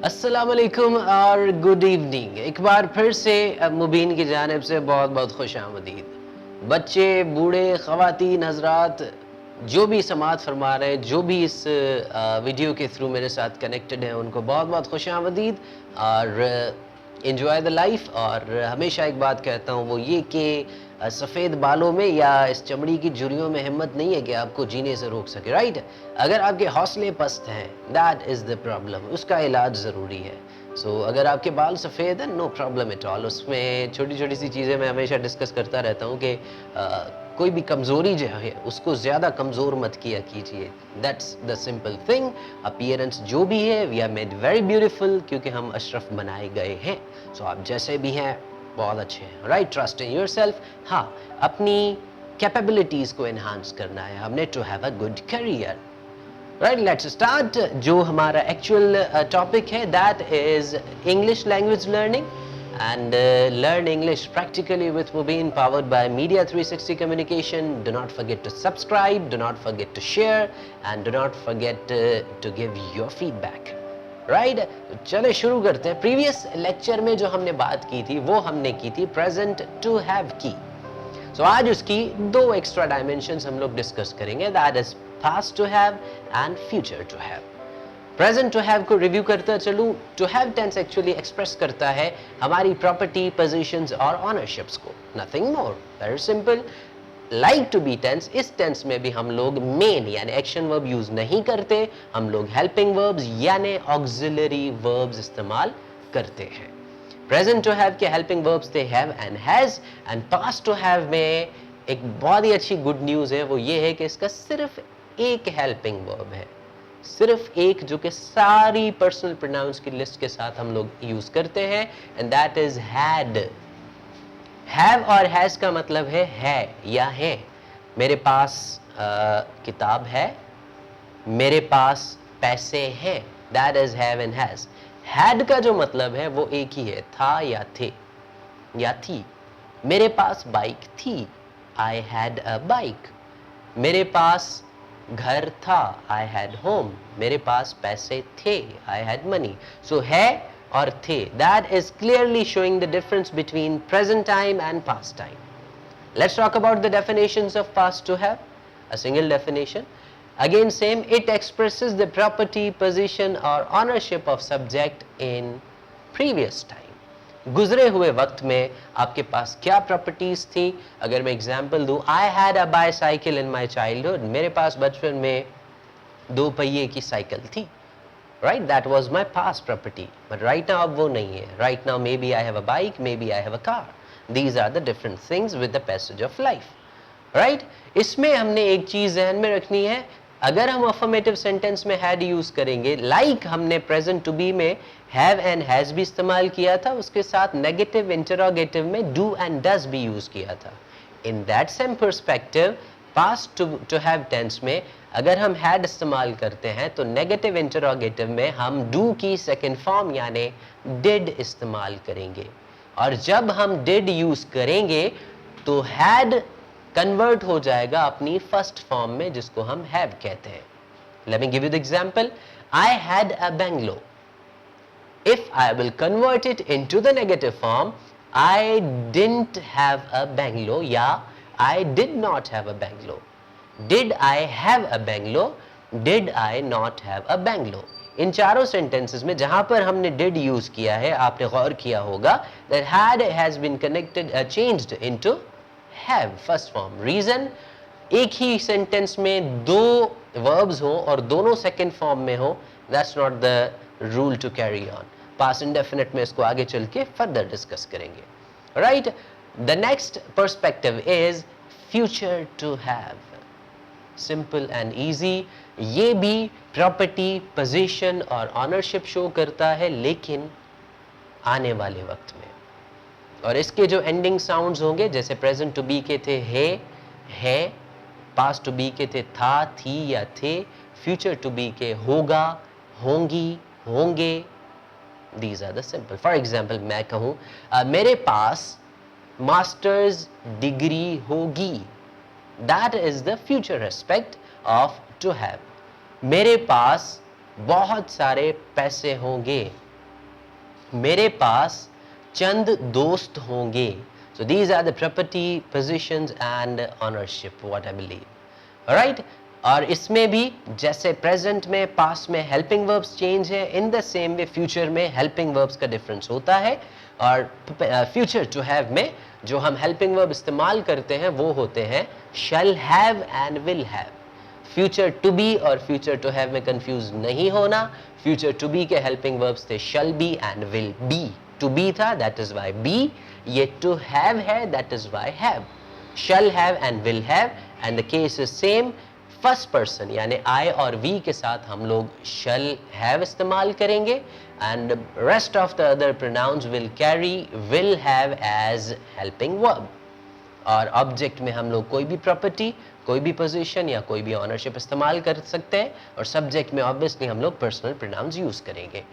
अस्सलाम वालेकुम और गुड इवनिंग। एक बार फिर से मुबीन की जानिब से बहुत बहुत खुश आमदीद। बच्चे, बूढ़े, ख़वातीन, हज़रात, जो भी समाअत फरमा रहे हैं, जो भी इस वीडियो के थ्रू मेरे साथ कनेक्टेड हैं, उनको बहुत बहुत खुश आमदीद और एंजॉय द लाइफ। और हमेशा एक बात कहता हूँ, वो ये कि सफ़ेद बालों में या इस चमड़ी की झुर्रियों में हिम्मत नहीं है कि आपको जीने से रोक सके, राइट। अगर आपके हौसले पस्त हैं, दैट इज़ द प्रॉब्लम, उसका इलाज ज़रूरी है। सो अगर आपके बाल सफ़ेद हैं, नो प्रॉब्लम एट ऑल। उसमें छोटी छोटी सी चीज़ें मैं हमेशा डिस्कस करता रहता हूँ कि कोई भी कमज़ोरी जो है उसको ज़्यादा कमज़ोर मत किया कीजिए। That's the simple thing. Appearance जो भी है, we are made very beautiful, क्योंकि हम अशरफ बनाए गए हैं। सो आप जैसे भी हैं बहुत अच्छे हैं, राइट। Trust in yourself. हाँ, अपनी कैपेबिलिटीज़ को एनहांस करना है हमने, to have a good career. Right, let's start. जो हमारा एक्चुअल टॉपिक है, that is English language learning and learn English practically with Mubin, powered by Media 360 Communication. Do not forget to subscribe, do not forget to share, and do not forget to give your feedback. Right? तो चले शुरू करते हैं। Previous lecture में जो हमने बात की थी वो हमने की थी प्रेजेंट टू हैव की। सो आज उसकी दो एक्स्ट्रा डायमेंशंस हम लोग डिस्कस करेंगे, that is past to have and future to have. Present to have को रिव्यू करता चलूं, to have tense actually express करता है हमारी प्रॉपर्टी, पोजीशंस और ऑनरशिप्स को, nothing more, very simple. Like to be tense, इस टेंस में भी हम लोग मेन यानी एक्शन वर्ब यूज नहीं करते, हम लोग हेल्पिंग वर्ब्स यानी ऑक्सिलरी वर्ब्स इस्तेमाल करते हैं। प्रेजेंट टू हैव के हेल्पिंग वर्ब्स थे have and has, and past to have में एक बहुत ही अच्छी गुड न्यूज है, वो ये है कि इसका सिर्फ एक हेल्पिंग वर्ब है, सिर्फ एक, जो कि सारी पर्सनल प्रोनाउंस की लिस्ट के साथ हम लोग यूज करते हैं, and that is had. Have और हैज का मतलब है या है। मेरे पास किताब है, मेरे पास पैसे हैं, that is have and has. Had का जो मतलब है वो एक ही है, था या थे या थी। मेरे पास बाइक थी, आई हैड अ बाइक। मेरे पास घर था, आई हैड होम। मेरे पास पैसे थे, आई हैड मनी। सो है और थे, that is clearly showing the difference between present time and past time. Let's talk about the definitions of past to have. A single definition. Again same, it expresses the property, position or ownership of subject in previous time. गुजरे हुए वक्त में आपके पास क्या properties थी। अगर मैं example दूं, I had a bicycle in my childhood. मेरे पास बचपन में दो पहिए की साइकिल थी, right? That was my past property. But right now अब वो नहीं है। Right now maybe I have a bike, maybe I have a car. These are the different things with the passage of life, right? इसमें हमने एक चीज ध्यान में रखनी है, अगर हम अफर्मेटिव सेंटेंस में हैड यूज करेंगे, लाइक हमने प्रेजेंट टू बी में हैव एंड हैज भी इस्तेमाल किया था, उसके साथ नेगेटिव इंटरोगेटिव में डू एंड डज भी यूज किया था। In that same perspective, past to have tense में अगर हम हैड इस्तेमाल करते हैं तो नेगेटिव इंटरोगेटिव में हम डू की सेकेंड फॉर्म यानी डिड इस्तेमाल करेंगे, और जब हम डिड यूज करेंगे तो हैड कन्वर्ट हो जाएगा अपनी फर्स्ट फॉर्म में, जिसको हम हैव कहते हैं। Let me give you the example, I had a bungalow. If I will convert it into the negative form, I didn't have a bungalow या I did not have a bungalow. Did I have a bungalow, did I not have a bungalow. इन चारों sentences में जहां पर हमने did use किया है, आपने गौर किया होगा that had has been connected changed into have first form. Reason, एक ही सेंटेंस में दो वर्ब्स हो और दोनों सेकंड फॉर्म में हो, that's not the rule to carry on. Past indefinite में इसको आगे चल के फर्दर डिस्कस करेंगे, right. The next perspective is future to have. Simple and easy, ये भी प्रॉपर्टी, पोजीशन और ऑनरशिप शो करता है, लेकिन आने वाले वक्त में। और इसके जो एंडिंग साउंड्स होंगे, जैसे प्रेजेंट टू बी के थे है, पास्ट टू बी के थे था, थी या थे, फ्यूचर टू बी के होगा, होंगी, होंगे। These are the simple. For example मैं कहूँ मेरे पास मास्टर्स डिग्री होगी, that is the future aspect of to have. मेरे पास बहुत सारे पैसे होंगे, मेरे पास चंद दोस्त होंगे. So these are the property, positions and ownership, what I believe. Right और इसमें भी जैसे प्रेजेंट में पास्ट में हेल्पिंग वर्ब्स चेंज है, in the same way future में हेल्पिंग वर्ब्स का डिफरेंस होता है. और फ्यूचर टू हैव में जो हम हेल्पिंग वर्ब इस्तेमाल करते हैं वो होते हैं shall have and will have. Future to be और फ्यूचर टू हैव में कंफ्यूज नहीं होना. फ्यूचर टू बी के हेल्पिंग वर्ब्स थे shall be and will be. To be था, दैट इज वाई बी. ये टू हैव है, that is why have. shall have and will have and the case is same. First person यानी I और we के साथ हम लोग shall have इस्तेमाल करेंगे and rest of the other pronouns will carry will have as helping verb. और object में हम लोग कोई भी प्रॉपर्टी, कोई भी पोजीशन या कोई भी ऑनरशिप इस्तेमाल कर सकते हैं और सब्जेक्ट में ऑब्वियसली हम लोग पर्सनल प्रोनाउंस यूज करेंगे.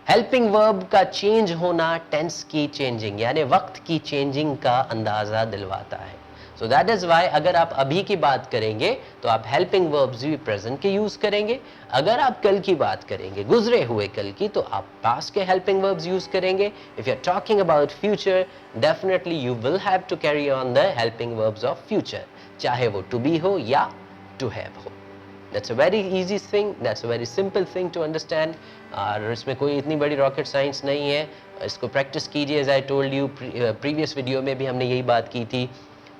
हेल्पिंग वर्ब का चेंज होना टेंस की चेंजिंग यानी वक्त की चेंजिंग का अंदाजा दिलवाता है. सो दैट इज वाई अगर आप अभी की बात करेंगे तो आप हेल्पिंग वर्ब्स भी प्रेजेंट के यूज करेंगे. अगर आप कल की बात करेंगे, गुजरे हुए कल की, तो आप पास्ट के हेल्पिंग वर्ब्स यूज करेंगे. If you are talking about future, definitely you will have to carry on the helping verbs of future, चाहे वो टू बी हो या टू हैव हो. That's a very easy thing, that's a very simple thing to understand. और इसमें कोई इतनी बड़ी रॉकेट साइंस नहीं है. इसको प्रैक्टिस कीजिए. As I told you previous video में भी हमने यही बात की थी.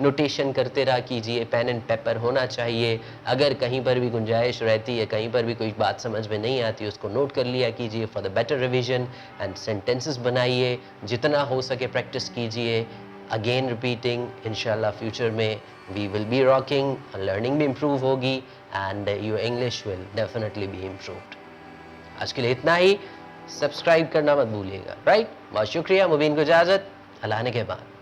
नोटेशन करते रहा कीजिए, पेन एंड पेपर होना चाहिए. अगर कहीं पर भी गुंजाइश रहती है, कहीं पर भी कोई बात समझ में नहीं आती, उसको नोट कर लिया कीजिए for the better revision. And sentences बनाइए, जितना हो सके प्रैक्टिस कीजिए. अगेन रिपीटिंग, इंशाल्लाह फ्यूचर में we will be rocking, learning भी इम्प्रूव होगी and your English will definitely be improved. आज के लिए इतना ही. सब्सक्राइब करना मत भूलिएगा. राइट, बहुत शुक्रिया. मुबीन को इजाज़त. अल्लाह ने के बाद.